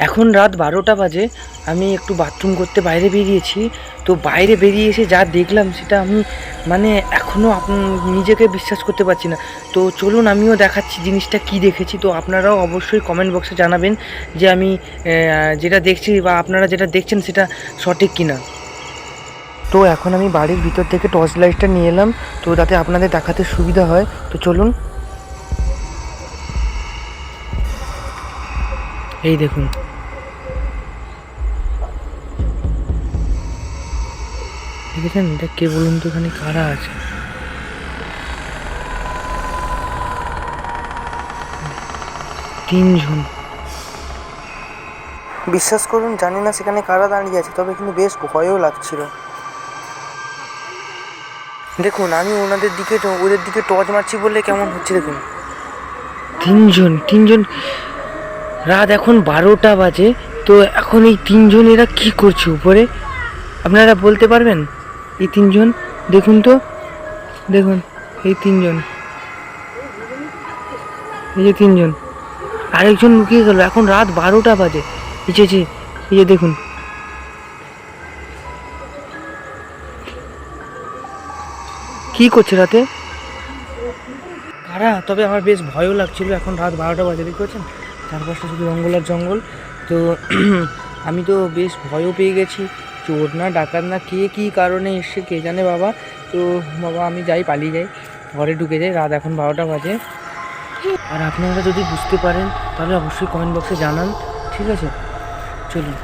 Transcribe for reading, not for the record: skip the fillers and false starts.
এখন রাত 12টা বাজে। আমি একটু বাথরুম করতে বাইরে বেরিয়েছি। তো বাইরে বেরিয়ে এসে যা দেখলাম সেটা আমি মানে এখনও নিজেকে বিশ্বাস করতে পারছি না। তো চলুন আমিও দেখাচ্ছি জিনিসটা কি দেখেছি। তো আপনারাও অবশ্যই কমেন্ট বক্সে জানাবেন যে আমি যেটা দেখছি বা আপনারা যেটা দেখছেন সেটা সঠিক কিনা। তো এখন আমি বাড়ির ভিতর থেকে টর্চ লাইটটা নিয়ে এলাম, তো যাতে আপনাদের দেখাতে সুবিধা হয়। তো চলুন। এই দেখুন, দেখেছেন এটা কে বলুন তো? এখানে কারা আছে? তিনজন। বিশ্বাস করুন জানি না সেখানে কারা দাঁড়িয়ে আছে, তবে কিন্তু বেশ ভয়ও লাগছিল। দেখুন আমি ওদের দিকে টর্চ মারছি বললে কেমন হচ্ছে দেখুন। তিনজন। রাত এখন 12টা বাজে। তো এখন এই তিনজন এরা কি করছে উপরে আপনারা বলতে পারবেন? এই তিনজন দেখুন তো, দেখুন এই তিনজন, এই যে তিনজন, আরেকজন লুকিয়ে গেল। এখন রাত 12টা বাজে। এই যে দেখুন, কি করছে রাতে কারা? তবে আমার বেশ ভয়ও লাগছিল। এখন রাত 12টা বাজে, দেখতে পাচ্ছেন চারপাশটা শুধু জঙ্গল আর জঙ্গল। তো আমি তো বেশ ভয়ও পেয়ে গেছি। চোর না ডাকাত না কে কী কারণে এসছে কে জানে বাবা। তো বাবা আমি পালিয়ে যাই, ঘরে ঢুকে যাই। রাত এখন 12টা বাজে। আর আপনারা যদি বুঝতে পারেন তাহলে অবশ্যই কমেন্ট বক্সে জানান, ঠিক আছে? চলুন।